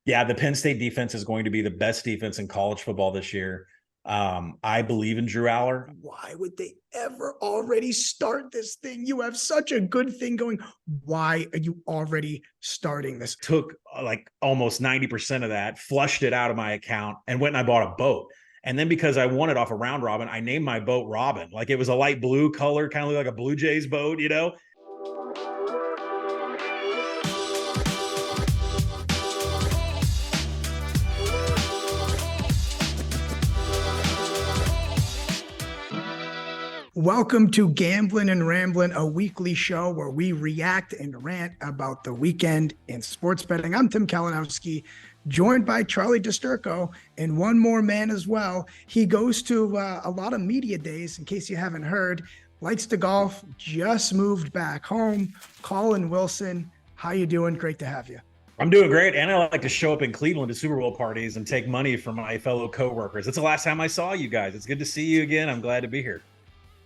Yeah, the Penn State defense is going to be the best defense in college football this year. I believe in Drew Aller. Why would they ever already start this thing? You have such a good thing going. Why are you already starting this? Took like almost 90% of that, flushed it out of my account, and went and I bought a boat. And then because I won it off a round robin, I named my boat Robin. Like it was a light blue color, kind of like a Blue Jays boat, you know? Welcome to Gamblin and Ramblin, a weekly show where we react and rant about the weekend in sports betting. I'm Tim Kalinowski, joined by Charlie DiSturco, and one more man as well. He goes to a lot of media days, in case you haven't heard, likes to golf, just moved back home. Collin Wilson, how you doing? Great to have you. I'm doing great, and I like to show up in Cleveland to Super Bowl parties and take money from my fellow coworkers. It's the last time I saw you guys. It's good to see you again. I'm glad to be here.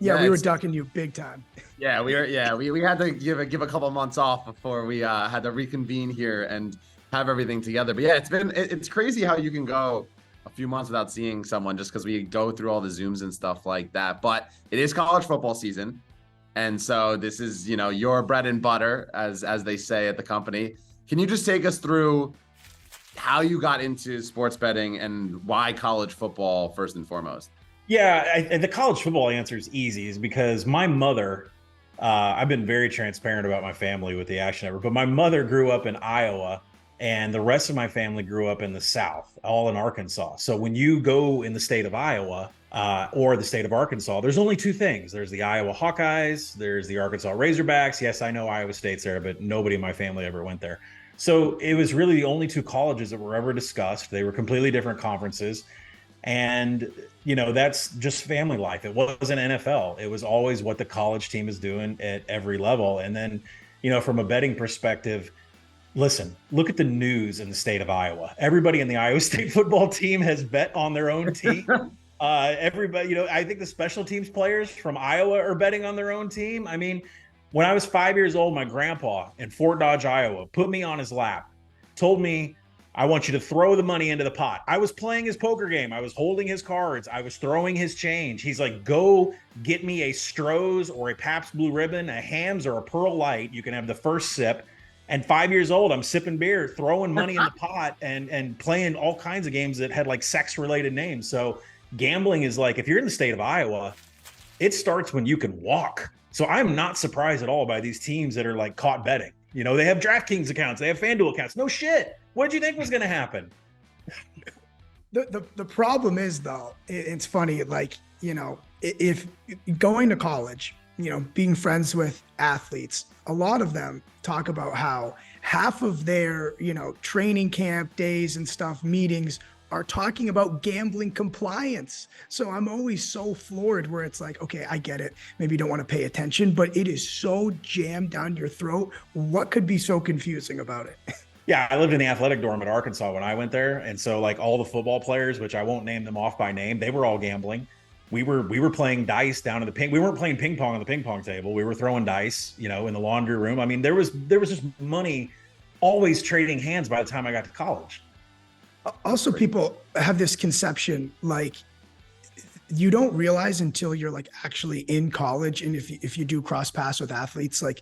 Yeah, we were ducking you big time. Yeah, we had to give a couple months off before we had to reconvene here and have everything together. But yeah, it's crazy how you can go a few months without seeing someone just because we go through all the Zooms and stuff like that. But it is college football season, and so this is your bread and butter, as they say at the company. Can you just take us through how you got into sports betting and why college football first and foremost? Yeah, the college football answer is easy, is because my mother, I've been very transparent about my family with the Action Network, but my mother grew up in Iowa and the rest of my family grew up in the South, all in Arkansas. So when you go in the state of Iowa or the state of Arkansas, there's only two things. There's the Iowa Hawkeyes, there's the Arkansas Razorbacks. Yes, I know Iowa State's there, but nobody in my family ever went there. So it was really the only two colleges that were ever discussed. They were completely different conferences. And, that's just family life. It wasn't NFL. It was always what the college team is doing at every level. And then, from a betting perspective, listen, look at the news in the state of Iowa. Everybody in the Iowa State football team has bet on their own team. Everybody, I think the special teams players from Iowa are betting on their own team. I mean, when I was 5 years old, my grandpa in Fort Dodge, Iowa, put me on his lap, told me, I want you to throw the money into the pot. I was playing his poker game. I was holding his cards. I was throwing his change. He's like, go get me a Stroh's or a Pabst Blue Ribbon, a Hamm's or a Pearl Light. You can have the first sip. And 5 years old, I'm sipping beer, throwing money in the pot and playing all kinds of games that had like sex related names. So gambling is like, if you're in the state of Iowa, it starts when you can walk. So I'm not surprised at all by these teams that are like caught betting. They have DraftKings accounts. They have FanDuel accounts. No shit. What did you think was going to happen? The problem is, though, it's funny, like, if going to college, being friends with athletes, a lot of them talk about how half of their, training camp days and stuff, meetings are talking about gambling compliance. So I'm always so floored where it's like, okay, I get it. Maybe you don't want to pay attention, but it is so jammed down your throat. What could be so confusing about it? Yeah, I lived in the athletic dorm at Arkansas when I went there. And so like all the football players, which I won't name them off by name, they were all gambling. We were playing dice down in the ping. We weren't playing ping pong on the ping pong table. We were throwing dice, in the laundry room. I mean, there was just money always trading hands by the time I got to college. Also, people have this conception, like, you don't realize until you're like actually in college. And if you do cross paths with athletes, like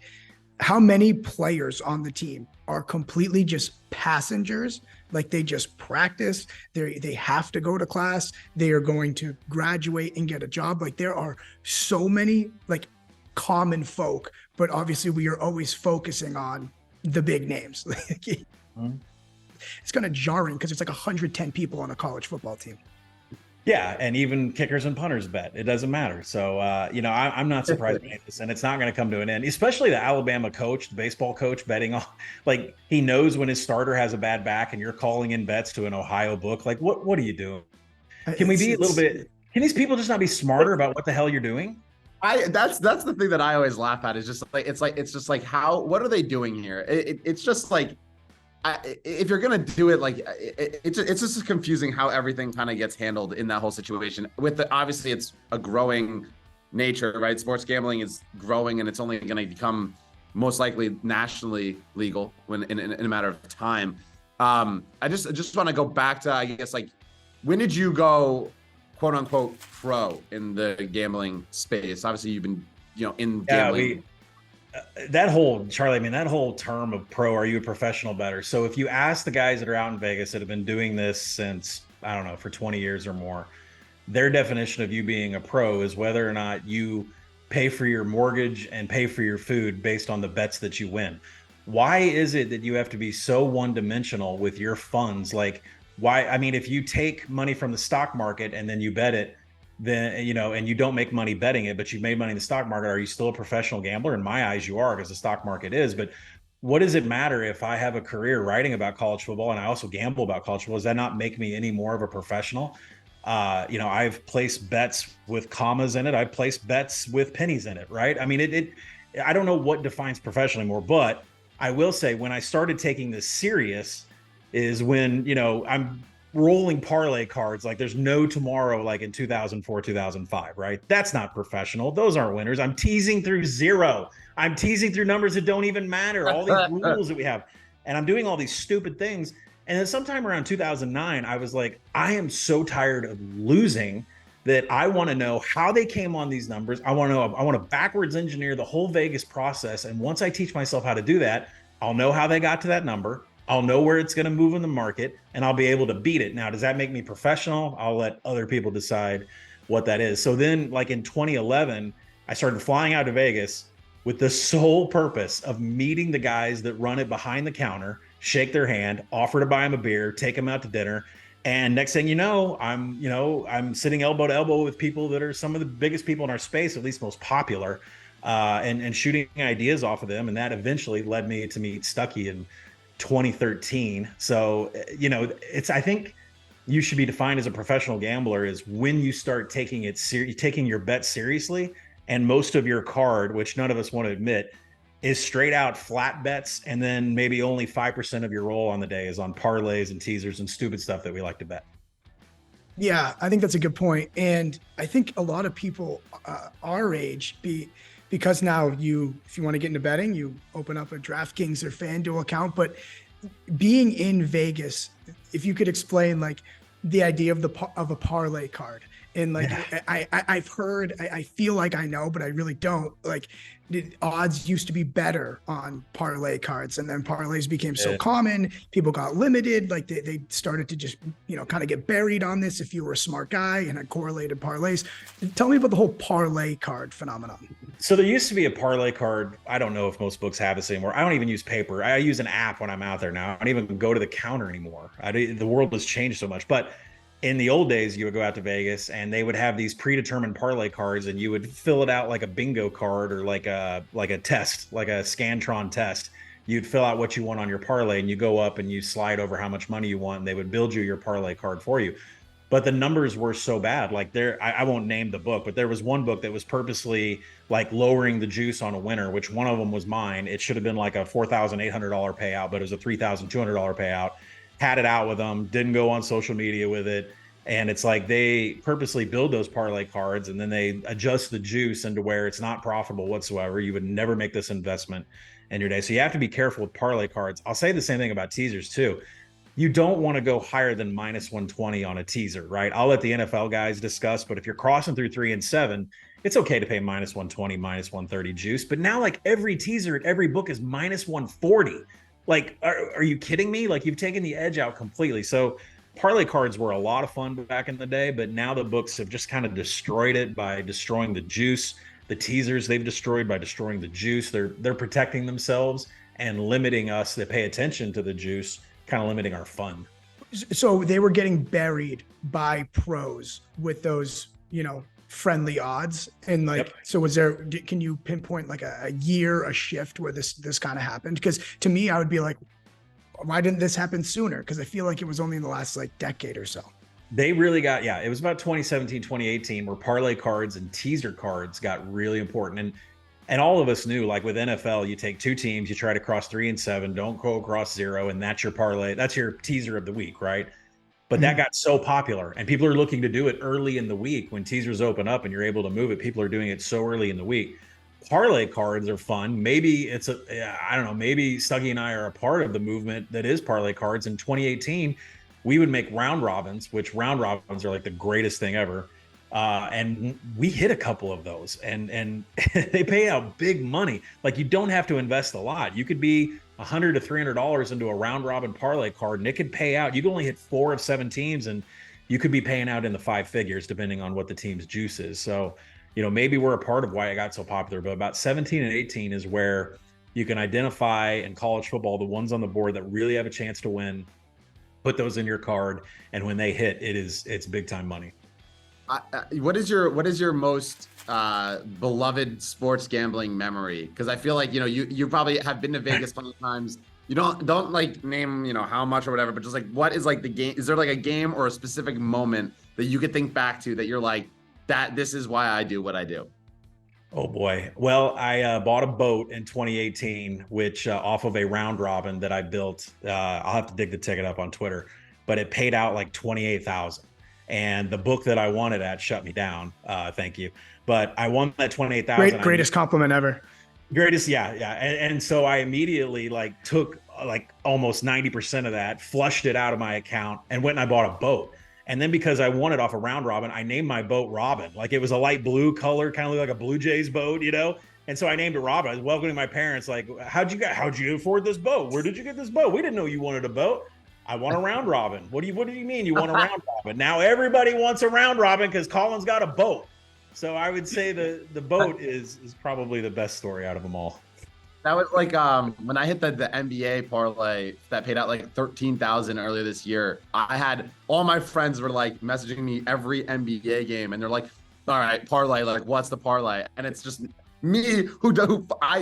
how many players on the team are completely just passengers. Like they just practice, they have to go to class, they are going to graduate and get a job. Like there are so many like common folk, but obviously we are always focusing on the big names. It's kind of jarring because it's like 110 people on a college football team. Yeah, and even kickers and punters bet. It doesn't matter. So, I'm not surprised by this, and it's not going to come to an end, especially the Alabama coach, the baseball coach betting on, like, he knows when his starter has a bad back and you're calling in bets to an Ohio book. Like, what are you doing? Can we be a little bit, can these people just not be smarter about what the hell you're doing? That's the thing that I always laugh at, is just like, it's just like, what are they doing here? It's just like, if you're gonna do it, like it's just confusing how everything kind of gets handled in that whole situation. Obviously it's a growing nature, right? Sports gambling is growing, and it's only going to become most likely nationally legal in a matter of time. I just want to go back to, I guess, like, when did you go quote unquote pro in the gambling space? Obviously you've been, in gambling. That whole Charlie, I mean, that whole term of pro, are you a professional bettor? So if you ask the guys that are out in Vegas that have been doing this since, I don't know, for 20 years or more, their definition of you being a pro is whether or not you pay for your mortgage and pay for your food based on the bets that you win. Why is it that you have to be so one-dimensional with your funds? Like, why? I mean, if you take money from the stock market and then you bet it, then, and you don't make money betting it, but you've made money in the stock market, are you still a professional gambler? In my eyes, you are, because the stock market is. But what does it matter if I have a career writing about college football and I also gamble about college football? Does that not make me any more of a professional? I've placed bets with commas in it. I've placed bets with pennies in it, right? I mean, I don't know what defines professional anymore, but I will say when I started taking this serious is when, I'm rolling parlay cards like there's no tomorrow, like in 2004, 2005, right? That's not professional. Those aren't winners. I'm teasing through zero. I'm teasing through numbers that don't even matter. All these rules that we have. And I'm doing all these stupid things. And then sometime around 2009, I was like, I am so tired of losing that I want to know how they came on these numbers. I want to backwards engineer the whole Vegas process. And once I teach myself how to do that, I'll know how they got to that number. I'll know where it's going to move in the market, and I'll be able to beat it. Now, does that make me professional? I'll let other people decide what that is. So then, like in 2011, I started flying out to Vegas with the sole purpose of meeting the guys that run it behind the counter, shake their hand, offer to buy them a beer, take them out to dinner. And next thing you know, I'm sitting elbow to elbow with people that are some of the biggest people in our space, at least most popular, and shooting ideas off of them. And that eventually led me to meet Stuckey in 2013. So, I think you should be defined as a professional gambler is when you start taking your bet seriously. And most of your card, which none of us want to admit, is straight out flat bets. And then maybe only 5% of your roll on the day is on parlays and teasers and stupid stuff that we like to bet. Yeah, I think that's a good point. And I think a lot of people our age because now if you want to get into betting, you open up a DraftKings or FanDuel account. But being in Vegas, if you could explain like the idea of a parlay card, and like I've heard, I feel like I know, but I really don't. Like the odds used to be better on parlay cards, and then parlays became so common, people got limited. Like they started to just kind of get buried on this if you were a smart guy and had correlated parlays. Tell me about the whole parlay card phenomenon. So there used to be a parlay card. I don't know if most books have this anymore. I don't even use paper. I use an app when I'm out there now. I don't even go to the counter anymore. The world has changed so much. But in the old days, you would go out to Vegas and they would have these predetermined parlay cards, and you would fill it out like a bingo card or like a test, like a Scantron test. You'd fill out what you want on your parlay, and you go up and you slide over how much money you want, and they would build you your parlay card for you. But the numbers were so bad. Like I won't name the book, but there was one book that was purposely like lowering the juice on a winner, which one of them was mine. It should have been like a $4,800 payout, but it was a $3,200 payout. Had it out with them, didn't go on social media with it. And it's like they purposely build those parlay cards and then they adjust the juice into where it's not profitable whatsoever. You would never make this investment in your day. So you have to be careful with parlay cards. I'll say the same thing about teasers too. You don't want to go higher than minus 120 on a teaser, right? I'll let the NFL guys discuss, but if you're crossing through 3 and 7, it's okay to pay minus 120, minus 130 juice. But now like every teaser at every book is minus 140. Like, are you kidding me? Like you've taken the edge out completely. So parlay cards were a lot of fun back in the day, but now the books have just kind of destroyed it by destroying the juice. The teasers they've destroyed by destroying the juice. They're protecting themselves and limiting us that pay attention to the juice, kind of limiting our fun. So they were getting buried by pros with those, friendly odds. And like, So can you pinpoint like a year, a shift where this kind of happened? Because to me, I would be like, why didn't this happen sooner? Because I feel like it was only in the last like decade or so. They really got, it was about 2017, 2018 where parlay cards and teaser cards got really important. And all of us knew, like with NFL, you take 2 teams, you try to cross 3 and 7, don't go across 0, and that's your parlay. That's your teaser of the week, right? But that got so popular, and people are looking to do it early in the week when teasers open up and you're able to move it. People are doing it so early in the week. parlay cards are fun. Maybe I don't know, maybe Stuggy and I are a part of the movement that is parlay cards. In 2018, we would make round robins, which round robins are like the greatest thing ever. And we hit a couple of those, and they pay out big money. Like, you don't have to invest a lot. You could be $100 to $300 into a round robin parlay card, and it could pay out. You can only hit 4 of 7 teams, and you could be paying out in the 5 figures depending on what the team's juice is. So, maybe we're a part of why it got so popular. But about 17 and 18 is where you can identify in college football the ones on the board that really have a chance to win. Put those in your card, and when they hit, it's big time money. What is your most beloved sports gambling memory? Because I feel like you probably have been to Vegas plenty of times. You don't like name how much or whatever, but just like, what is like the game? Is there like a game or a specific moment that you could think back to that you're like, that this is why I do what I do? Oh boy. Well, I bought a boat in 2018, which off of a round robin that I built. I'll have to dig the ticket up on Twitter, but it paid out like 28,000. And the book that I wanted at shut me down. Thank you. But I won that 28,000. Greatest compliment ever. Greatest. Yeah. And so I immediately took almost 90% of that, flushed it out of my account, and went and I bought a boat. And then because I won it off a round robin, I named my boat Robin. Like, it was a light blue color, kind of like a Blue Jays boat, And so I named it Robin. I was welcoming my parents, like, how'd you afford this boat? Where did you get this boat? We didn't know you wanted a boat. I want a round robin. What do you mean you want a round robin? Now everybody wants a round robin because Collin's got a boat. So I would say the boat is probably the best story out of them all. That was like when I hit the NBA parlay that paid out like 13,000 earlier this year. I had all my friends were like messaging me every NBA game, and they're like, "All right, parlay. Like, what's the parlay?" And it's just me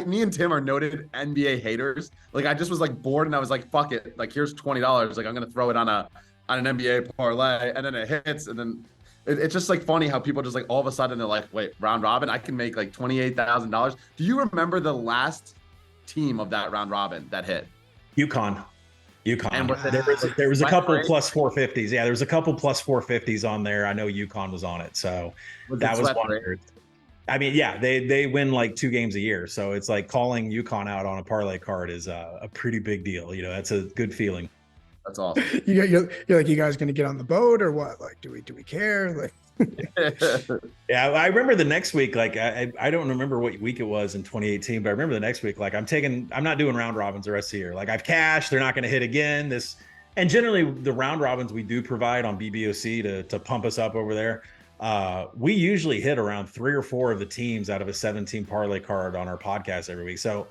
me and Tim are noted NBA haters. Like, I just was like bored, and I was like, "Fuck it. Like, here's $20. Like, I'm gonna throw it on an NBA parlay," and then it hits, and then it's just like funny how people just like all of a sudden they're like, "Wait, round robin? I can make like $28,000." Do you remember the last team of that round robin that hit? UConn. And there was a couple plus 450s. Yeah, there was a couple plus 450s on there. I know UConn was on it, so that was one. I mean, yeah, they win like 2 games a year, so it's like calling UConn out on a parlay card is a pretty big deal. That's a good feeling. That's awesome. You're like, you guys going to get on the boat or what? Like, do we care? Like, yeah, I remember the next week. Like, I don't remember what week it was in 2018, but I remember the next week. Like, I'm not doing round robins the rest of the year. Like, I've cashed. They're not going to hit again. And generally the round robins we do provide on BBOC to pump us up over there. We usually hit around 3 or 4 of the teams out of a 17 parlay card on our podcast every week. So,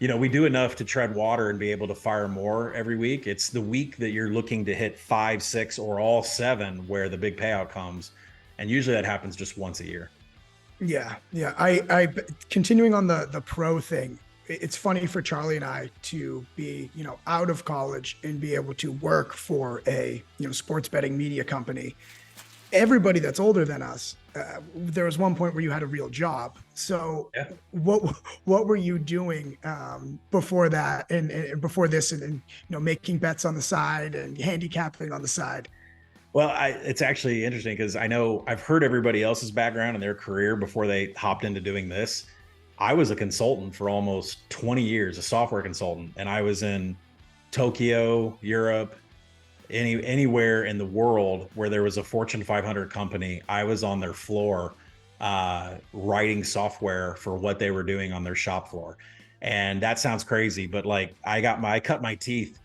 we do enough to tread water and be able to fire more every week. It's the week that you're looking to hit 5, 6, or all 7 where the big payout comes. And usually that happens just once a year. Yeah. I continuing on the pro thing. It's funny for Charlie and I to be, out of college and be able to work for a, sports betting media company. Everybody that's older than us, there was one point where you had a real job. So yeah. What were you doing before that and before this and making bets on the side and handicapping on the side? Well, it's actually interesting because I know I've heard everybody else's background and their career before they hopped into doing this. I was a consultant for almost 20 years, a software consultant, and I was in Tokyo, Europe, anywhere in the world where there was a Fortune 500 company. I was on their floor writing software for what they were doing on their shop floor. And that sounds crazy, but like I cut my teeth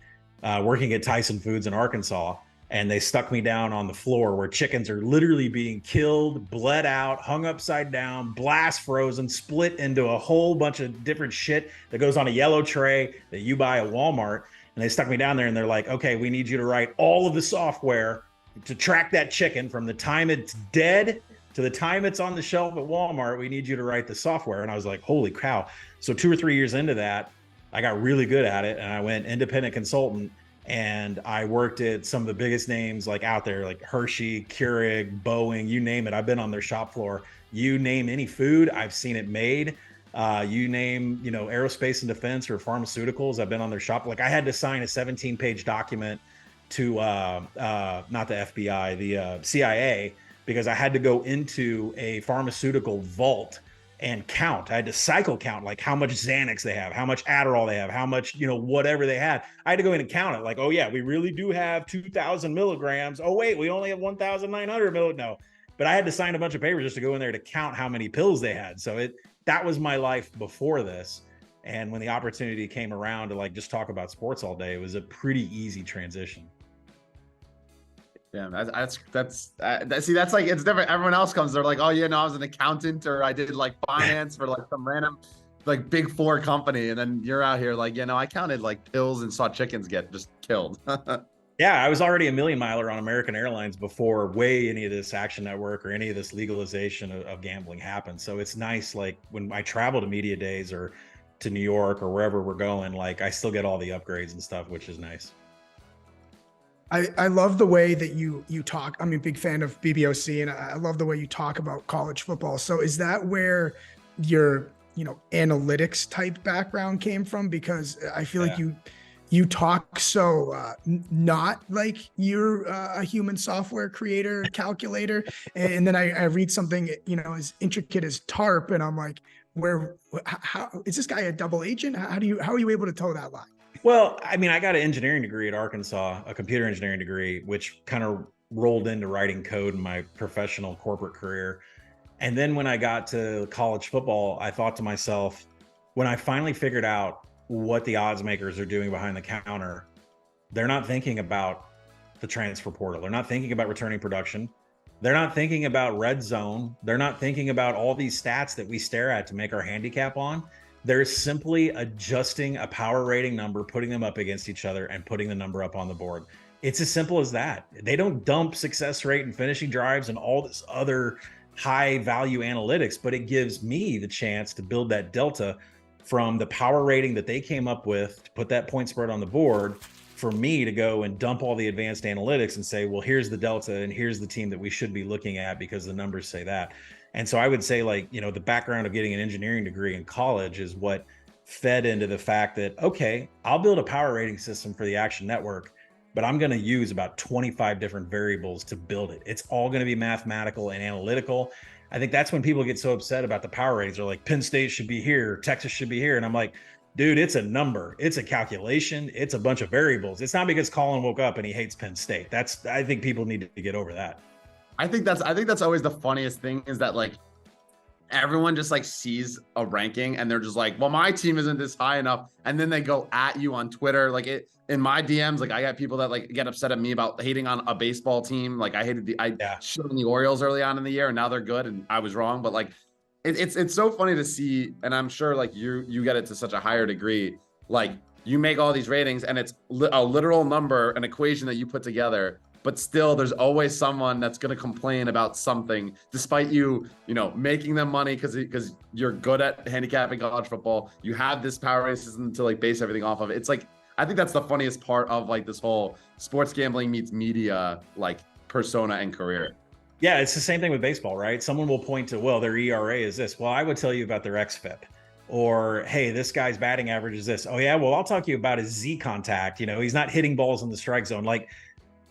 working at Tyson Foods in Arkansas, and they stuck me down on the floor where chickens are literally being killed, bled out, hung upside down, blast frozen, split into a whole bunch of different shit that goes on a yellow tray that you buy at Walmart. And they stuck me down there and they're like, okay, we need you to write all of the software to track that chicken from the time it's dead to the time it's on the shelf at Walmart. We need you to write the software. And I was like, holy cow. So 2 or 3 years into that, I got really good at it. And I went independent consultant, and I worked at some of the biggest names like out there, like Hershey, Keurig, Boeing, you name it. I've been on their shop floor. You name any food, I've seen it made. You name, aerospace and defense or pharmaceuticals, I've been on their shop. Like I had to sign a 17-page document to not the FBI, the CIA, because I had to go into a pharmaceutical vault and count. I had to cycle count, like how much Xanax they have, how much Adderall they have, how much, whatever they had. I had to go in and count it. Like, oh yeah, we really do have 2,000 milligrams. Oh wait, we only have 1,900 milligrams. No, but I had to sign a bunch of papers just to go in there to count how many pills they had. So that was my life before this. And when the opportunity came around to like just talk about sports all day, it was a pretty easy transition. Yeah, that's like, it's different. Everyone else comes, they're like, oh yeah, no, I was an accountant, or I did like finance for like some random like big four company, and then you're out here like, I counted like pills and saw chickens get just killed. Yeah, I was already a million miler on American Airlines before any of this Action Network or any of this legalization of gambling happened. So it's nice, like when I travel to media days or to New York or wherever we're going, like I still get all the upgrades and stuff, which is nice. I love the way that you talk. I'm a big fan of BBOC, and I love the way you talk about college football. So is that where your analytics type background came from? Because I feel like you talk so not like you're a human software creator, calculator. And then I read something as intricate as TARP, and I'm like, how is this guy a double agent? How are you able to toe that line? Well, I mean, I got an engineering degree at Arkansas, a computer engineering degree, which kind of rolled into writing code in my professional corporate career. And then when I got to college football, I thought to myself, when I finally figured out what the odds makers are doing behind the counter, they're not thinking about the transfer portal. They're not thinking about returning production. They're not thinking about red zone. They're not thinking about all these stats that we stare at to make our handicap on. They're simply adjusting a power rating number, putting them up against each other, and putting the number up on the board. It's as simple as that. They don't dump success rate and finishing drives and all this other high value analytics, but it gives me the chance to build that delta from the power rating that they came up with to put that point spread on the board, for me to go and dump all the advanced analytics and say, well, here's the delta and here's the team that we should be looking at because the numbers say that. And so I would say, like, the background of getting an engineering degree in college is what fed into the fact that, okay, I'll build a power rating system for the Action Network, but I'm going to use about 25 different variables to build it. It's all going to be mathematical and analytical. I think that's when people get so upset about the power ratings. They're like, Penn State should be here, Texas should be here. And I'm like, dude, it's a number, it's a calculation, it's a bunch of variables. It's not because Collin woke up and he hates Penn State. I think people need to get over that. I think that's always the funniest thing, is that like everyone just like sees a ranking and they're just like, well, my team isn't this high enough. And then they go at you on Twitter. Like in my DMs, like I got people that like get upset at me about hating on a baseball team. Like I shit on the Orioles early on in the year, and now they're good and I was wrong. But like, it's so funny to see. And I'm sure like you get it to such a higher degree. Like you make all these ratings and it's a literal number, an equation that you put together. But still, there's always someone that's going to complain about something, despite you making them money because you're good at handicapping college football. You have this power rating system to like base everything off of. It's like, I think that's the funniest part of like this whole sports gambling meets media like persona and career. Yeah, it's the same thing with baseball, right? Someone will point to, well, their ERA is this. Well, I would tell you about their xFIP. Or, hey, this guy's batting average is this. Oh yeah, well, I'll talk to you about his Z contact. He's not hitting balls in the strike zone. Like,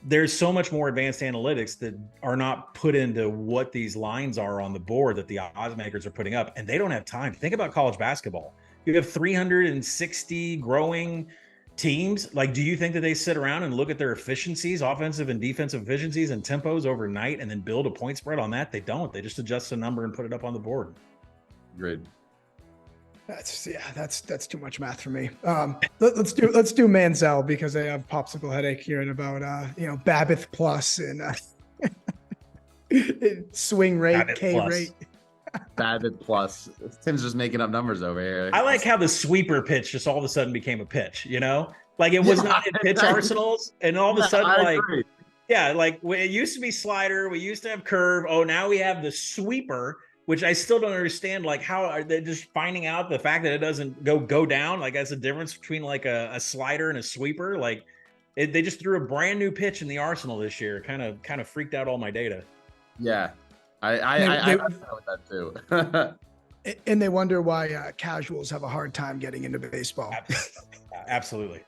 there's so much more advanced analytics that are not put into what these lines are on the board that the odds makers are putting up, and they don't have time. Think about college basketball. You have 360 growing teams. Like, do you think that they sit around and look at their efficiencies, offensive and defensive efficiencies and tempos overnight and then build a point spread on that? They don't. They just adjust a number and put it up on the board. Great. That's too much math for me. Let's do Manziel, because I have popsicle headache hearing about Babbith plus and swing rate, Babbith K plus. rate. Babbith plus. Tim's just making up numbers over here. I like how the sweeper pitch just all of a sudden became a pitch. Like it was not in pitch arsenals, and all of a sudden, like, yeah, like it used to be slider, we used to have curve. Oh, now we have the sweeper, which I still don't understand. Like, how are they just finding out the fact that it doesn't go down? Like, that's a difference between like a slider and a sweeper. Like, they just threw a brand new pitch in the arsenal this year. Kind of freaked out all my data. Yeah, I with that too. And they wonder why casuals have a hard time getting into baseball. Absolutely.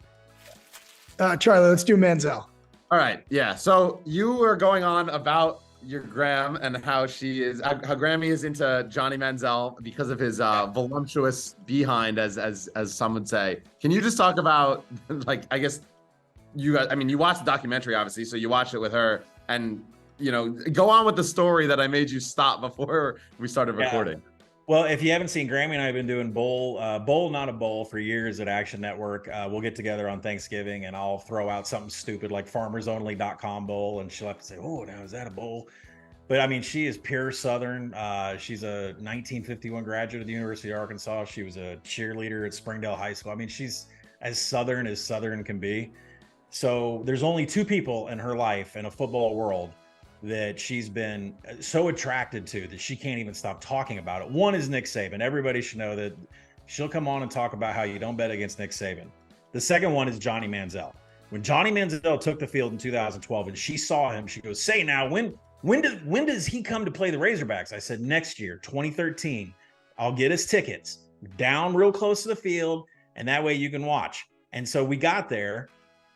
Charlie, let's do Manziel. All right. Yeah. So you were going on about your Graham and how Grammy is into Johnny Manziel because of his voluptuous behind, as some would say. Can you just talk about, like, I guess you guys, I mean, you watched the documentary, obviously, so you watched it with her, and go on with the story that I made you stop before we started recording. Well, if you haven't seen, Grammy and I have been doing bowl not a bowl for years at Action Network. We'll get together on Thanksgiving and I'll throw out something stupid like farmersonly.com bowl, and she'll have to say, oh, now is that a bowl? But I mean, she is pure Southern. She's a 1951 graduate of the University of Arkansas. She was a cheerleader at Springdale High School. I mean, she's as Southern can be. So there's only two people in her life in a football world that she's been so attracted to that she can't even stop talking about it. One is Nick Saban. Everybody should know that she'll come on and talk about how you don't bet against Nick Saban. The second one is Johnny Manziel. When Johnny Manziel took the field in 2012 and she saw him, she goes, say now, when does he come to play the Razorbacks? I said, next year, 2013. I'll get us tickets down real close to the field, and that way you can watch. And so we got there,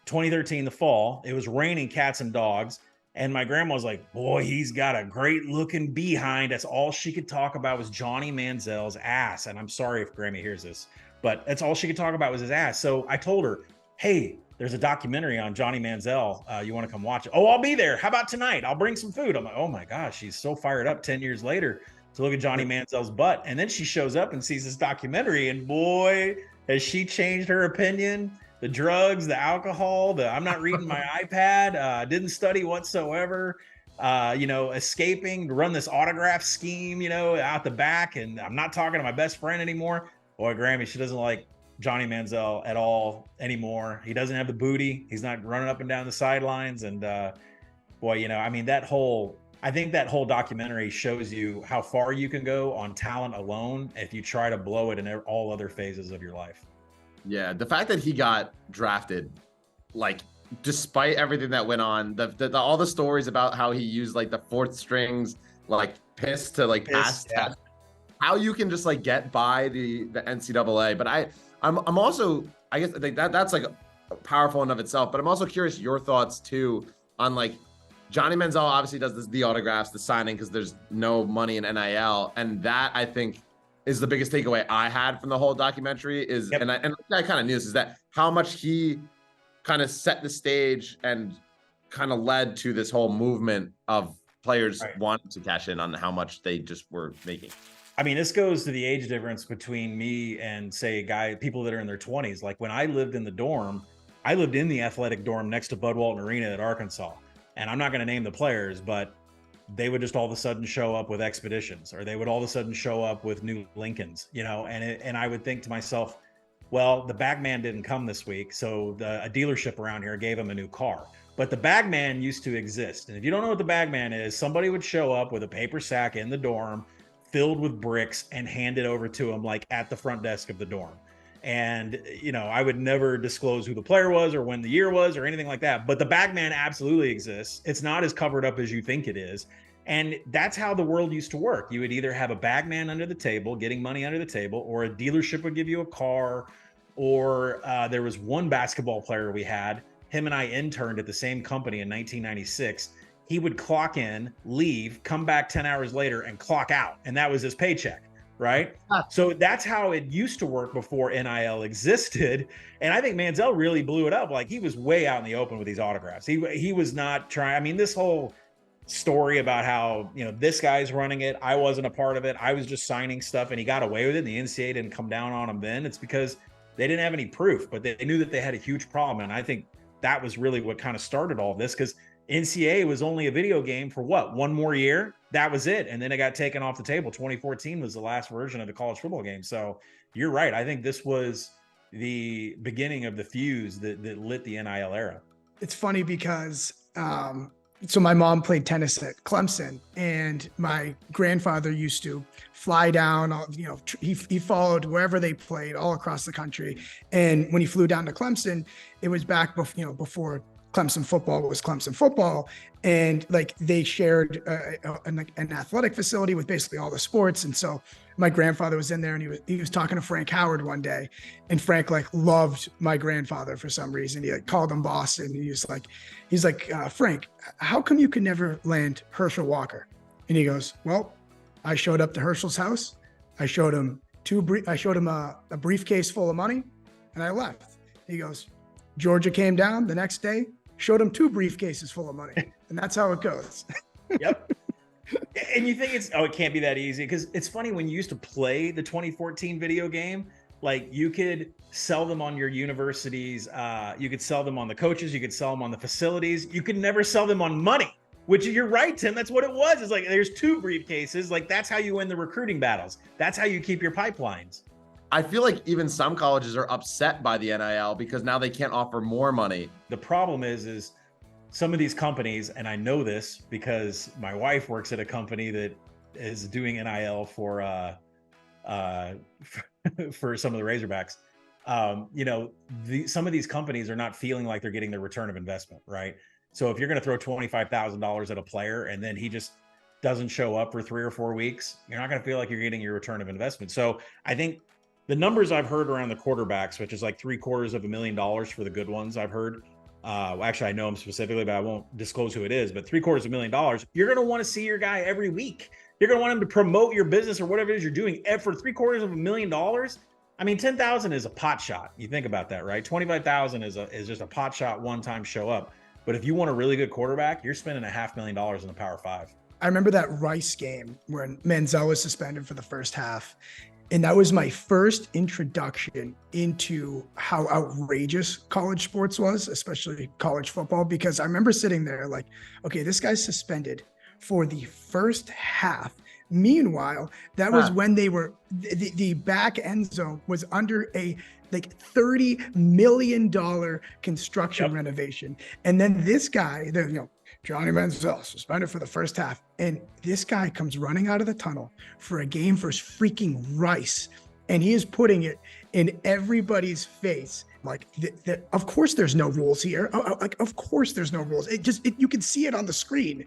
2013, the fall. It was raining cats and dogs. And my grandma was like, boy, he's got a great looking behind. That's all she could talk about was Johnny Manziel's ass. And I'm sorry if Grammy hears this, but that's all she could talk about was his ass. So I told her, hey, there's a documentary on Johnny Manziel. You want to come watch it? Oh, I'll be there. How about tonight? I'll bring some food. I'm like, oh my gosh, she's so fired up 10 years later to look at Johnny Manziel's butt. And then she shows up and sees this documentary, and boy, has she changed her opinion. The drugs, the alcohol, I'm not reading my iPad, didn't study whatsoever, escaping to run this autograph scheme, out the back. And I'm not talking to my best friend anymore. Boy, Grammy, she doesn't like Johnny Manziel at all anymore. He doesn't have the booty. He's not running up and down the sidelines. And boy, I mean, I think that whole documentary shows you how far you can go on talent alone if you try to blow it in all other phases of your life. Yeah, the fact that he got drafted, like, despite everything that went on, all the stories about how he used like the fourth strings, like piss to like pass test, how you can just like get by the NCAA. But I'm also, I guess that's like powerful in of itself. But I'm also curious your thoughts too on like Johnny Manziel obviously does the autographs, the signing, because there's no money in NIL, and that I think is the biggest takeaway I had from the whole documentary is, and I kind of knew this, is that how much he kind of set the stage and kind of led to this whole movement of players wanting to cash in on how much they just were making. I mean, this goes to the age difference between me and say people that are in their 20s. Like when I lived in the dorm, I lived in the athletic dorm next to Bud Walton Arena at Arkansas. And I'm not going to name the players, but they would just all of a sudden show up with Expeditions, or they would all of a sudden show up with new Lincolns, and I would think to myself, well, the bagman didn't come this week, so a dealership around here gave him a new car. But the bagman used to exist. And if you don't know what the bagman is, somebody would show up with a paper sack in the dorm filled with bricks and hand it over to him, like at the front desk of the dorm. And, I would never disclose who the player was or when the year was or anything like that. But the bagman absolutely exists. It's not as covered up as you think it is. And that's how the world used to work. You would either have a bagman under the table, getting money under the table, or a dealership would give you a car. Or there was one basketball player we had. Him and I interned at the same company in 1996. He would clock in, leave, come back 10 hours later and clock out. And that was his paycheck. Right. So that's how it used to work before NIL existed. And I think Manziel really blew it up. Like, he was way out in the open with these autographs. He was not trying. I mean, this whole story about how, this guy's running it, I wasn't a part of it. I was just signing stuff and he got away with it. And the NCAA didn't come down on him then. It's because they didn't have any proof, but they knew that they had a huge problem. And I think that was really what kind of started all of this, because NCAA was only a video game for one more year. That was it. And then it got taken off the table. 2014 was the last version of the college football game. So you're right. I think this was the beginning of the fuse that lit the NIL era. It's funny because, so my mom played tennis at Clemson, and my grandfather used to fly down, he followed wherever they played all across the country. And when he flew down to Clemson, it was back before Clemson football was Clemson football. And like they shared an athletic facility with basically all the sports. And so my grandfather was in there and he was talking to Frank Howard one day, and Frank like loved my grandfather for some reason. He like called him boss, and he's like, Frank, how come you could never land Herschel Walker? And he goes, well, I showed up to Herschel's house. I showed him a briefcase full of money, and I left. He goes, Georgia came down the next day, showed him 2 briefcases full of money. And that's how it goes. Yep. And you think it can't be that easy, because it's funny, when you used to play the 2014 video game, like you could sell them on your universities, you could sell them on the coaches, you could sell them on the facilities, you could never sell them on money, which you're right, Tim, that's what it was. It's like there's 2 briefcases, like that's how you win the recruiting battles. That's how you keep your pipelines. I feel like even some colleges are upset by the NIL because now they can't offer more money. The problem is some of these companies, and I know this because my wife works at a company that is doing NIL for some of the Razorbacks. Some of these companies are not feeling like they're getting their return of investment, right? So if you're going to throw $25,000 at a player and then he just doesn't show up for 3 or 4 weeks, you're not going to feel like you're getting your return of investment. So I think the numbers I've heard around the quarterbacks, which is like $750,000 for the good ones I've heard. Actually, I know him specifically, but I won't disclose who it is, but $750,000, you're going to want to see your guy every week. You're going to want him to promote your business or whatever it is you're doing. And for $750,000, I mean, 10,000 is a pot shot. You think about that, right? 25,000 is just a pot shot, one-time show up. But if you want a really good quarterback, you're spending $500,000 in the Power 5. I remember that Rice game when Manziel was suspended for the first half. And that was my first introduction into how outrageous college sports was, especially college football, because I remember sitting there like, okay, this guy's suspended for the first half. Meanwhile, that was when they were, the back end zone was under a like $30 million construction renovation. And then this guy, Johnny Manziel suspended for the first half. And this guy comes running out of the tunnel for a game versus freaking Rice. And he is putting it in everybody's face. Like, of course there's no rules here. Of course there's no rules. You can see it on the screen.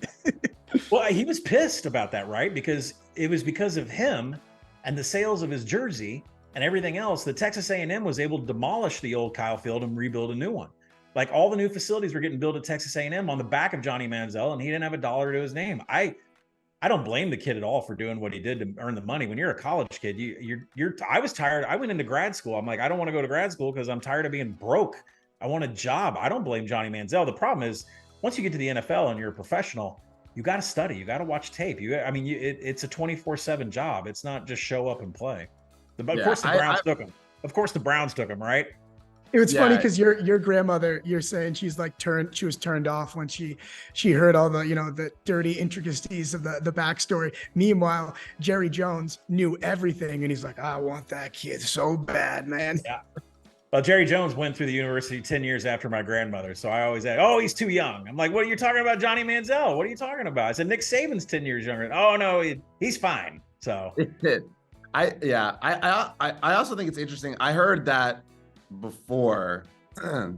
Well, he was pissed about that, right? Because it was because of him and the sales of his jersey and everything else that Texas A&M was able to demolish the old Kyle Field and rebuild a new one. Like all the new facilities were getting built at Texas A&M on the back of Johnny Manziel, and he didn't have a dollar to his name. I don't blame the kid at all for doing what he did to earn the money. When you're a college kid, I was tired. I went into grad school. I'm like, I don't want to go to grad school because I'm tired of being broke. I want a job. I don't blame Johnny Manziel. The problem is once you get to the NFL and you're a professional, you got to study. You got to watch tape. It's a 24/7 job. It's not just show up and play. Of course the Browns took him. Of course the Browns took him, right? It was funny because your grandmother, you're saying she was turned off when she heard all the, the dirty intricacies of the backstory. Meanwhile, Jerry Jones knew everything, and he's like, I want that kid so bad, man. Yeah. Well, Jerry Jones went through the university 10 years after my grandmother. So I always said, oh, he's too young. I'm like, what are you talking about, Johnny Manziel? What are you talking about? I said, Nick Saban's 10 years younger. Oh, no, he's fine. So I also think it's interesting. I heard that before that,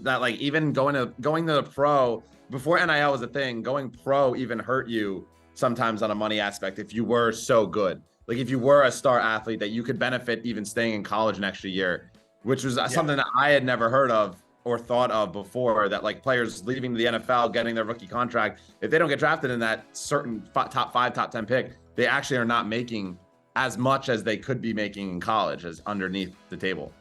like, even going to the pro before NIL was a thing, going pro even hurt you sometimes on a money aspect if you were so good. Like if you were a star athlete, that you could benefit even staying in college an extra year, which was something that I had never heard of or thought of before, that like players leaving the NFL, getting their rookie contract, if they don't get drafted in that certain top 5, top 10 pick, they actually are not making as much as they could be making in college as underneath the table.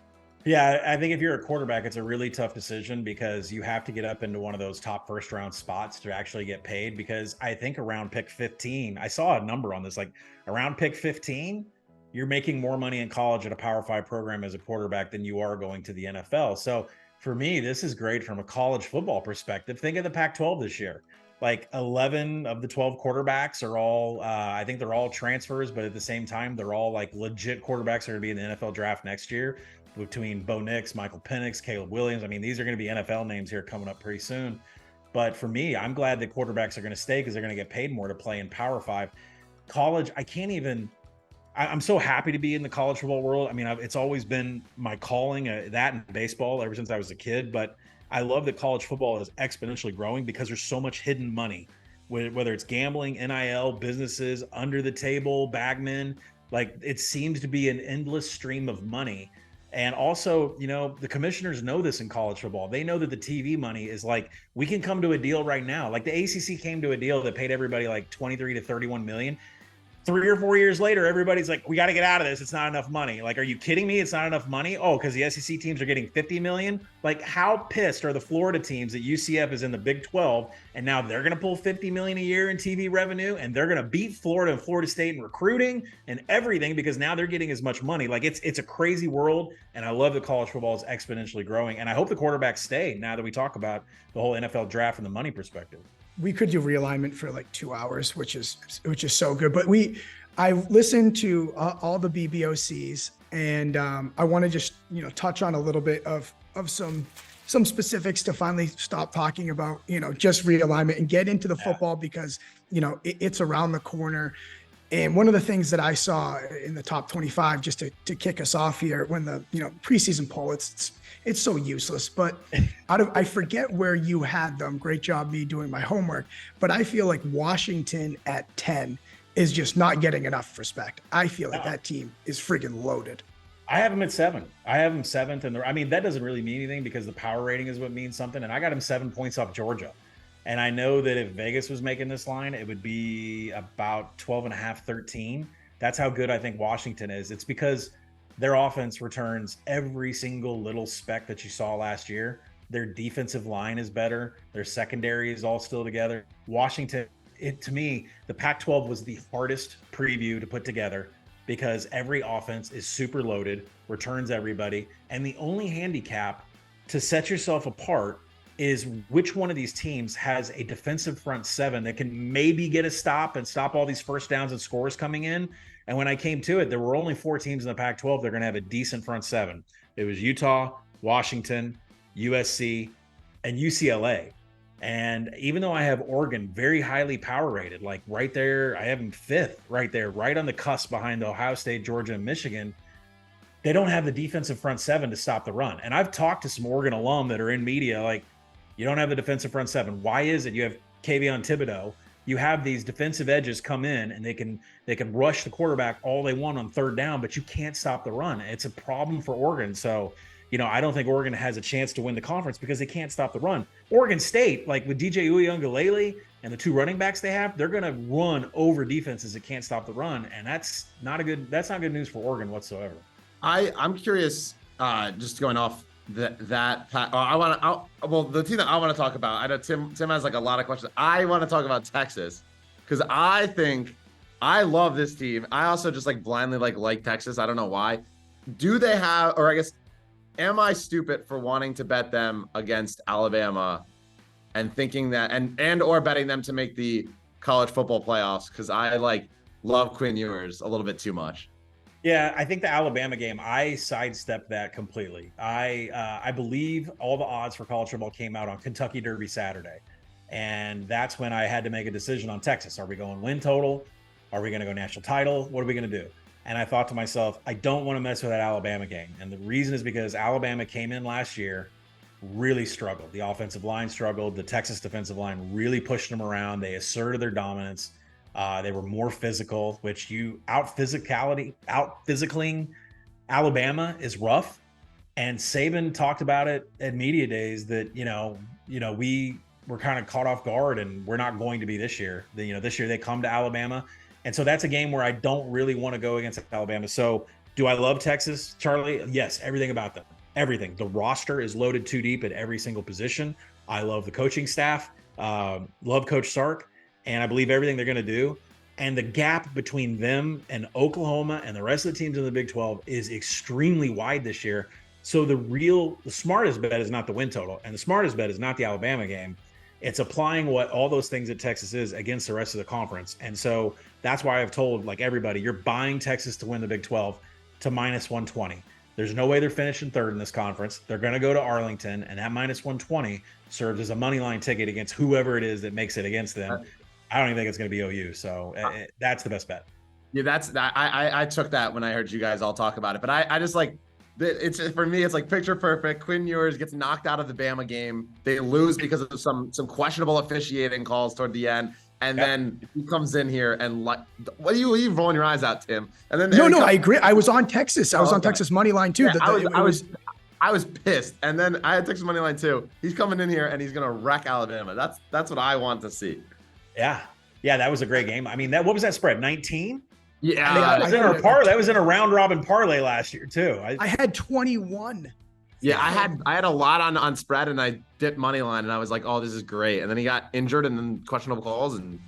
Yeah, I think if you're a quarterback, it's a really tough decision because you have to get up into one of those top first round spots to actually get paid. Because I think around pick 15, I saw a number on this, like around pick 15, you're making more money in college at a Power 5 program as a quarterback than you are going to the NFL. So for me, this is great from a college football perspective. Think of the Pac-12 this year. Like 11 of the 12 quarterbacks are all, I think they're all transfers, but at the same time, they're all like legit quarterbacks that are going to be in the NFL draft next year, between Bo Nix, Michael Penix, Caleb Williams. I mean, these are going to be NFL names here coming up pretty soon. But for me, I'm glad that quarterbacks are going to stay because they're going to get paid more to play in Power 5. College, I'm so happy to be in the college football world. I mean, it's always been my calling, that and baseball ever since I was a kid. But I love that college football is exponentially growing because there's so much hidden money, whether it's gambling, NIL, businesses, under the table, bagmen. Like, it seems to be an endless stream of money. And also, the commissioners know this in college football. They know that the TV money is like, we can come to a deal right now. Like, the ACC came to a deal that paid everybody like 23 to 31 million. 3 or 4 years later, everybody's like, we got to get out of this. It's not enough money. Like, are you kidding me? It's not enough money. Oh, because the SEC teams are getting 50 million. Like, how pissed are the Florida teams that UCF is in the Big 12, and now they're going to pull 50 million a year in TV revenue, and they're going to beat Florida and Florida State in recruiting and everything because now they're getting as much money. Like, it's a crazy world, and I love that college football is exponentially growing, and I hope the quarterbacks stay now that we talk about the whole NFL draft from the money perspective. We could do realignment for like 2 hours, which is so good. But I listened to all the BBOCs, and I want to just touch on a little bit of some specifics to finally stop talking about just realignment and get into the football, because it's around the corner. And one of the things that I saw in the top 25, just to kick us off here, when the preseason poll, it's so useless, but I forget where you had them. Great job me doing my homework, but I feel like Washington at 10 is just not getting enough respect. I feel like that team is friggin' loaded. I have them at 7. I have them 7th, and that doesn't really mean anything because the power rating is what means something. And I got them 7 points off Georgia. And I know that if Vegas was making this line, it would be about 12.5, 13. That's how good I think Washington is. It's because their offense returns every single little speck that you saw last year. Their defensive line is better. Their secondary is all still together. Washington, to me, the Pac-12 was the hardest preview to put together because every offense is super loaded, returns everybody. And the only handicap to set yourself apart is which one of these teams has a defensive front 7 that can maybe get a stop and stop all these first downs and scores coming in. And when I came to it, there were only 4 teams in the Pac-12 that are going to have a decent front 7. It was Utah, Washington, USC, and UCLA. And even though I have Oregon very highly power rated, like right there, I have them 5th right there, right on the cusp behind Ohio State, Georgia, and Michigan. They don't have the defensive front 7 to stop the run. And I've talked to some Oregon alum that are in media, like, you don't have the defensive front 7. Why is it? You have Kayvon Thibodeau. You have these defensive edges come in and they can rush the quarterback all they want on 3rd down, but you can't stop the run. It's a problem for Oregon. So, I don't think Oregon has a chance to win the conference because they can't stop the run. Oregon State, like with DJ Uiagalelei and the 2 running backs they have, they're going to run over defenses that can't stop the run, and that's not good news for Oregon whatsoever. I'm curious, just going off the team that I want to talk about. I know Tim has like a lot of questions. I want to talk about Texas because I think I love this team. I also just like blindly like Texas. I don't know why. Do they have, or I guess, am I stupid for wanting to bet them against Alabama and thinking that and or betting them to make the college football playoffs? Because I love Quinn Ewers a little bit too much. Yeah, I think the Alabama game, I sidestepped that completely. I believe all the odds for college football came out on Kentucky Derby Saturday. And that's when I had to make a decision on Texas. Are we going win total? Are we going to go national title? What are we going to do? And I thought to myself, I don't want to mess with that Alabama game. And the reason is because Alabama came in last year, really struggled. The offensive line struggled. The Texas defensive line really pushed them around. They asserted their dominance. They were more physical, which out-physicaling Alabama is rough. And Saban talked about it at media days that, we were kind of caught off guard and we're not going to be this year. This year they come to Alabama. And so that's a game where I don't really want to go against Alabama. So do I love Texas, Charlie? Yes, everything about them. Everything. The roster is loaded too deep at every single position. I love the coaching staff. Love Coach Sark. And I believe everything they're going to do. And the gap between them and Oklahoma and the rest of the teams in the Big 12 is extremely wide this year. So the smartest bet is not the win total. And the smartest bet is not the Alabama game. It's applying what all those things that Texas is against the rest of the conference. And so that's why I've told everybody, you're buying Texas to win the Big 12 to -120. There's no way they're finishing 3rd in this conference. They're going to go to Arlington, and that -120 serves as a money line ticket against whoever it is that makes it against them. I don't even think it's going to be OU. So that's the best bet. Yeah, I took that when I heard you guys all talk about it. But I just It's for me, it's like picture perfect. Quinn Ewers gets knocked out of the Bama game. They lose because of some questionable officiating calls toward the end. And then he comes in here and what are you rolling your eyes out, Tim? And then no, I agree. I was on Texas. I was on Texas money line too. Yeah, I was pissed. And then I had Texas money line too. He's coming in here and he's gonna wreck Alabama. That's what I want to see. Yeah, that was a great game. I mean, what was that spread? 19? Yeah, that was in a round robin parlay last year too. I had 21. Yeah, I had a lot on spread, and I dipped money line, and I was like, "Oh, this is great." And then he got injured, and then questionable calls, and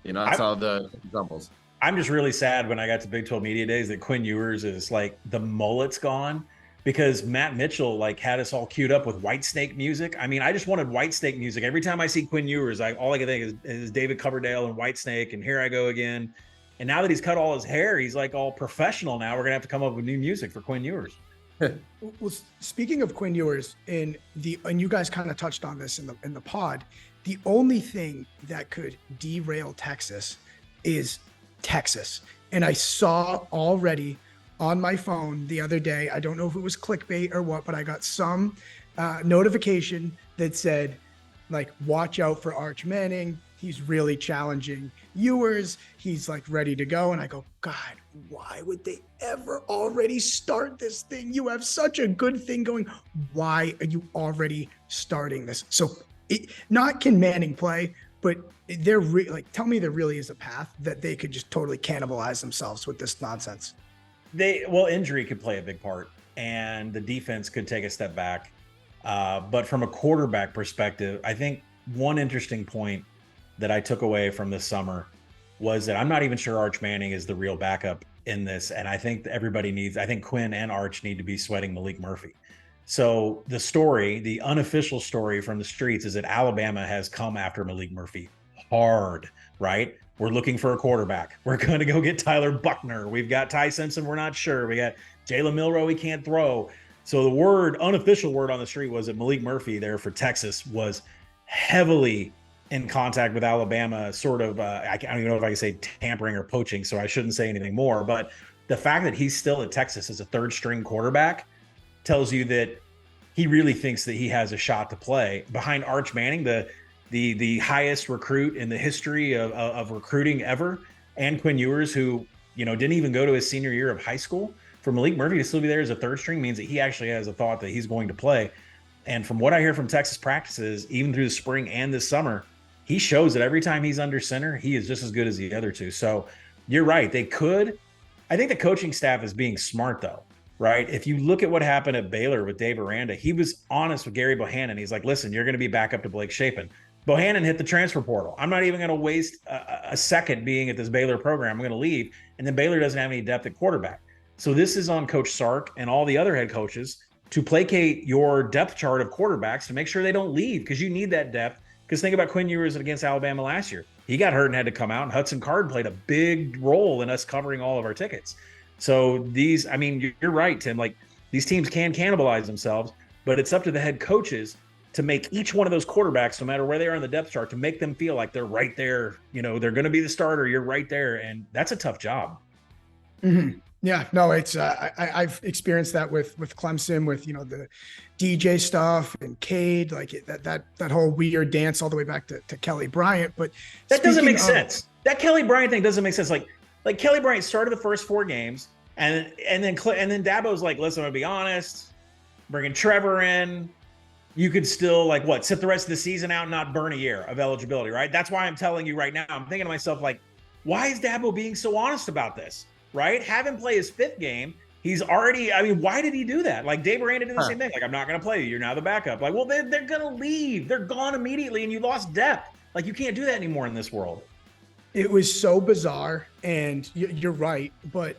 that's all the examples. I'm just really sad when I got to Big 12 Media Days that Quinn Ewers is like the mullet's gone, because Matt Mitchell like had us all queued up with White Snake music. I mean, I just wanted White Snake music. Every time I see Quinn Ewers, all I can think is David Coverdale and White Snake, and Here I Go Again. And now that he's cut all his hair, he's like all professional now. We're gonna have to come up with new music for Quinn Ewers. Well, speaking of Quinn Ewers, and you guys kind of touched on this in the pod, the only thing that could derail Texas is Texas. And I saw already on my phone the other day, I don't know if it was clickbait or what, but I got some notification that said, like, watch out for Arch Manning. He's really challenging Ewers. He's like ready to go. And I go, God, why would they ever already start this thing? You have such a good thing going. Why are you already starting this? So not can Manning play, but tell me there really is a path that they could just totally cannibalize themselves with this nonsense. Injury could play a big part, and the defense could take a step back. But from a quarterback perspective, I think one interesting point that I took away from this summer was that I'm not even sure Arch Manning is the real backup in this. And I think I think Quinn and Arch need to be sweating Malik Murphy. So the unofficial story from the streets is that Alabama has come after Malik Murphy hard, right? We're looking for a quarterback. We're going to go get Tyler Buckner. We've got Ty Simpson. We're not sure. We got Jalen Milroe. He can't throw. So the unofficial word on the street was that Malik Murphy there for Texas was heavily in contact with Alabama, sort of, I don't even know if I can say tampering or poaching, so I shouldn't say anything more. But the fact that he's still at Texas as a third string quarterback tells you that he really thinks that he has a shot to play behind Arch Manning, the highest recruit in the history of recruiting ever, and Quinn Ewers, who didn't even go to his senior year of high school. For Malik Murphy to still be there as a third string means that he actually has a thought that he's going to play. And from what I hear from Texas practices, even through the spring and this summer, he shows that every time he's under center, he is just as good as the other two. So you're right. I think the coaching staff is being smart though, right? If you look at what happened at Baylor with Dave Aranda, he was honest with Gary Bohannon. He's like, listen, you're going to be back up to Blake Shapen. Bohannon hit the transfer portal. I'm not even going to waste a second being at this Baylor program. I'm going to leave. And then Baylor doesn't have any depth at quarterback. So this is on Coach Sark and all the other head coaches to placate your depth chart of quarterbacks to make sure they don't leave, because you need that depth. Because think about Quinn Ewers against Alabama last year. He got hurt and had to come out, and Hudson Card played a big role in us covering all of our tickets. So you're right, Tim. Like, these teams can cannibalize themselves, but it's up to the head coaches to make each one of those quarterbacks, no matter where they are on the depth chart, to make them feel like they're right there. They're going to be the starter. You're right there. And that's a tough job. Mm-hmm. Yeah, no, it's I've experienced that with Clemson, with the DJ stuff and Cade, like that whole weird dance all the way back to Kelly Bryant. But that doesn't make sense. That Kelly Bryant thing doesn't make sense. Like Kelly Bryant started the first 4 games, and then Dabo's like, listen, I'm gonna be honest, bringing Trevor in, you could still sit the rest of the season out and not burn a year of eligibility, right? That's why I'm telling you right now. I'm thinking to myself, like, why is Dabo being so honest about this? Right? Have him play his 5th game. He's already, why did he do that? Like, Dave Aranda did the same thing. Like, I'm not going to play you. You're now the backup. Like, well, they're going to leave. They're gone immediately, and you lost depth. Like, you can't do that anymore in this world. It was so bizarre, and you're right. But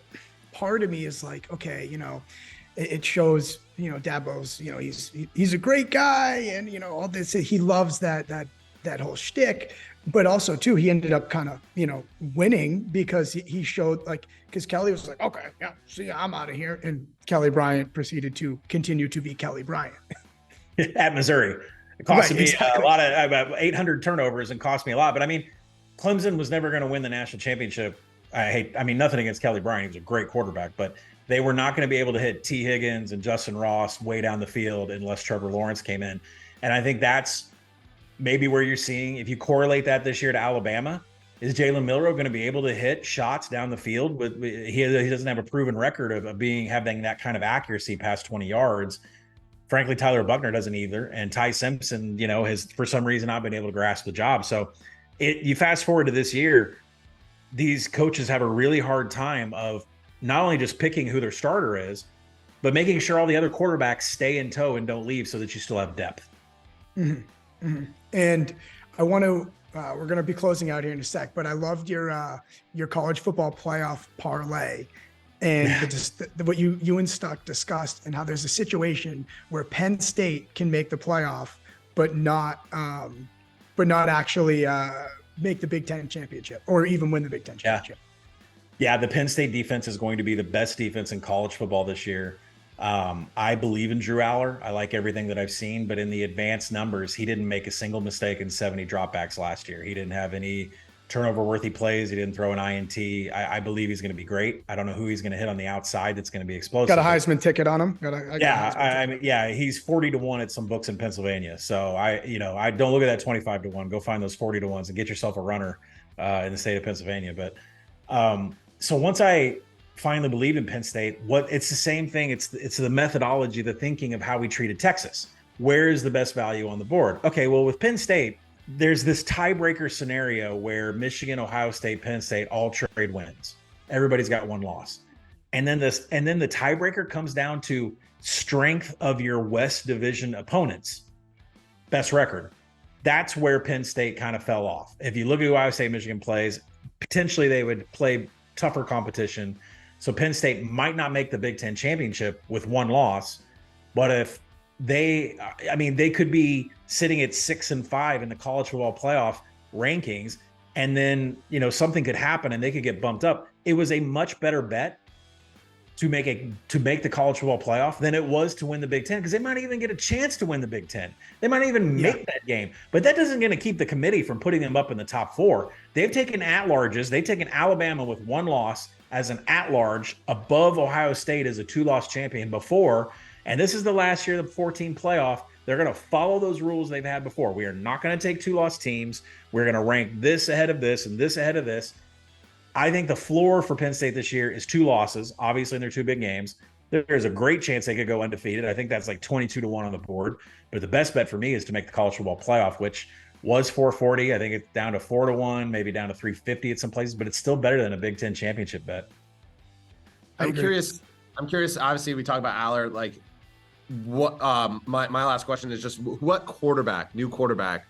part of me is like, okay, it shows, Dabo's, he's a great guy, and, all this. He loves that whole shtick. But also, too, he ended up kind of, winning because he showed, because Kelly was like, okay, yeah, see, I'm out of here. And Kelly Bryant proceeded to continue to be Kelly Bryant. At Missouri. It cost me a lot of, about 800 turnovers and cost me a lot. But Clemson was never going to win the national championship. Nothing against Kelly Bryant. He was a great quarterback. But They were not going to be able to hit T. Higgins and Justin Ross way down the field unless Trevor Lawrence came in. And I think that's maybe where you're seeing, if you correlate that this year to Alabama, is Jalen Milroe going to be able to hit shots down the field? He doesn't have a proven record of having that kind of accuracy past 20 yards. Frankly, Tyler Buckner doesn't either. And Ty Simpson, has for some reason not been able to grasp the job. So you fast forward to this year, these coaches have a really hard time of not only just picking who their starter is, but making sure all the other quarterbacks stay in tow and don't leave so that you still have depth. Mm-hmm. Mm-hmm. And I want to, we're going to be closing out here in a sec, but I loved your college football playoff parlay and what you and Stuck discussed, and how there's a situation where Penn State can make the playoff, but not actually make the Big Ten championship or even win the Big Ten championship. Yeah, the Penn State defense is going to be the best defense in college football this year. I believe in Drew Aller. I like everything that I've seen, but in the advanced numbers, he didn't make a single mistake in 70 dropbacks last year. He didn't have any turnover-worthy plays. He didn't throw an INT. I believe he's going to be great. I don't know who he's going to hit on the outside that's going to be explosive. Got a Heisman ticket on him. I mean, he's 40-1 at some books in Pennsylvania. So I don't look at that 25-1. Go find those 40-1s and get yourself a runner in the state of Pennsylvania. But so once I finally believe in Penn State, it's the same thing. It's the methodology, the thinking of how we treated Texas. Where is the best value on the board? Okay, well, with Penn State, there's this tiebreaker scenario where Michigan, Ohio State, Penn State all trade wins. Everybody's got one loss. And then the tiebreaker comes down to strength of your West Division opponents. Best record. That's where Penn State kind of fell off. If you look at who Ohio State, Michigan plays, potentially they would play tougher competition. So Penn State might not make the Big Ten championship with one loss, but if they could be sitting at 6-5 in the college football playoff rankings, and then, something could happen and they could get bumped up. It was a much better bet to make the college football playoff than it was to win the Big Ten, because they might even get a chance to win the Big Ten. They might even make that game, but that doesn't going to keep the committee from putting them up in the top 4. They've taken at-larges. They've taken Alabama with one loss as an at-large above Ohio State as a 2-loss champion before. And this is the last year of the 14 playoff. They're going to follow those rules they've had before. We are not going to take 2-loss teams. We're going to rank this ahead of this and this ahead of this. I think the floor for Penn State this year is 2 losses, obviously in their 2 big games. There's a great chance they could go undefeated. I think that's like 22-1 on the board. But the best bet for me is to make the college football playoff, which was 440. I think it's down to 4-1, maybe down to 350 at some places, but it's still better than a Big Ten championship bet. I'm curious. Obviously, we talked about Aller. Like, what? My last question is just, what new quarterback,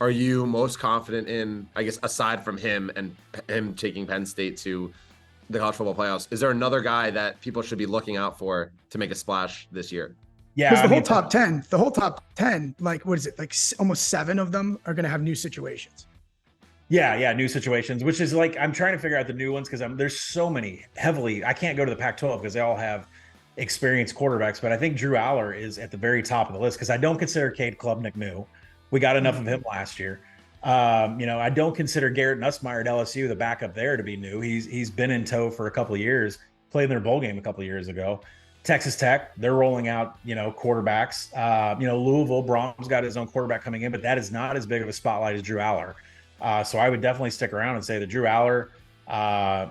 are you most confident in? I guess aside from him and him taking Penn State to the college football playoffs, is there another guy that people should be looking out for to make a splash this year? Yeah, because the whole top 10, like, what is it? Like almost 7 of them are going to have new situations. Yeah, new situations, which is like, I'm trying to figure out the new ones because there's so many I can't go to the Pac-12 because they all have experienced quarterbacks, but I think Drew Aller is at the very top of the list because I don't consider Cade Klubnik new. We got enough of him last year. I don't consider Garrett Nussmeier at LSU, the backup there, to be new. He's been in tow for a couple of years, played in their bowl game a couple of years ago. Texas Tech, they're rolling out, quarterbacks. Louisville, Brom's got his own quarterback coming in, but that is not as big of a spotlight as Drew Aller. So I would definitely stick around and say that Drew Aller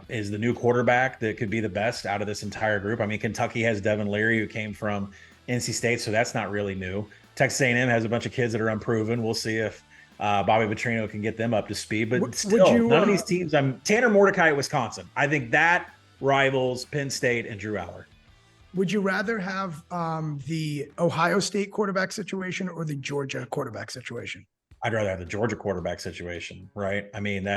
is the new quarterback that could be the best out of this entire group. I mean, Kentucky has Devin Leary, who came from NC State, so that's not really new. Texas A&M has a bunch of kids that are unproven. We'll see if Bobby Petrino can get them up to speed. But still, none of these teams. Tanner Mordecai at Wisconsin. I think that rivals Penn State and Drew Aller. Would you rather have the Ohio State quarterback situation or the Georgia quarterback situation? I'd rather have the Georgia quarterback situation, right? I mean,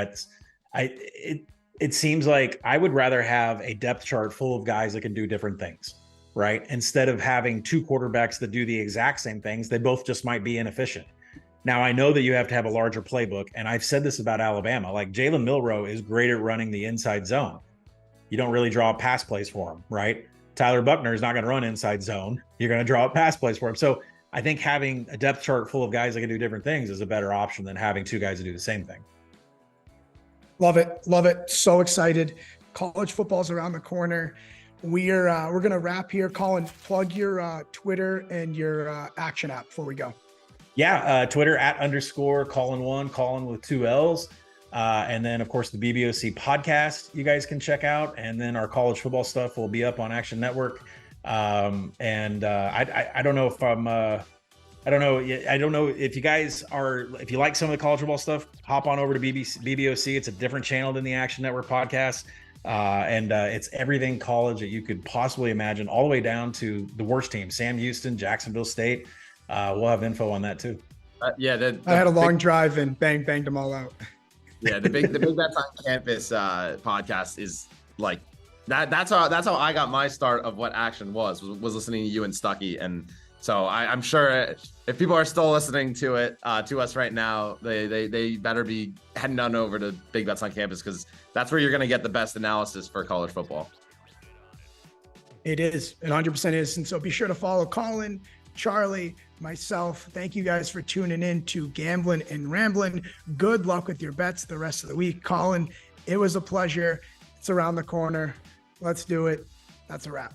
it seems like I would rather have a depth chart full of guys that can do different things, right? Instead of having 2 quarterbacks that do the exact same things, they both just might be inefficient. Now, I know that you have to have a larger playbook, and I've said this about Alabama. Like, Jalen Milroe is great at running the inside zone. You don't really draw pass plays for him, right? Tyler Buckner is not going to run inside zone. You're going to draw up pass plays for him. So I think having a depth chart full of guys that can do different things is a better option than having 2 guys that do the same thing. Love it. So excited. College football's around the corner. we're gonna wrap here. Collin, plug your Twitter and your action app before we go. Yeah, Twitter @_Collin1, Collin with 2 L's. And then, of course, the BBOC podcast you guys can check out. And then our college football stuff will be up on Action Network. I don't know if I don't know if you guys if you like some of the college football stuff, hop on over to BBOC. It's a different channel than the Action Network podcast. It's everything college that you could possibly imagine, all the way down to the worst team, Sam Houston, Jacksonville State. We'll have info on that too. I had a long drive and banged them all out. Yeah, the big Bets on Campus podcast is like that. That's how I got my start of what Action was listening to you and Stuckey. And so I'm sure if people are still listening to it to us right now, they better be heading on over to Big Bets on Campus, because that's where you're going to get the best analysis for college football. It is. It 100% is. And so be sure to follow Collin, Charlie, myself. Thank you guys for tuning in to Gamblin and Ramblin. Good luck with your bets the rest of the week. Collin, it was a pleasure. It's around the corner. Let's do it. That's a wrap.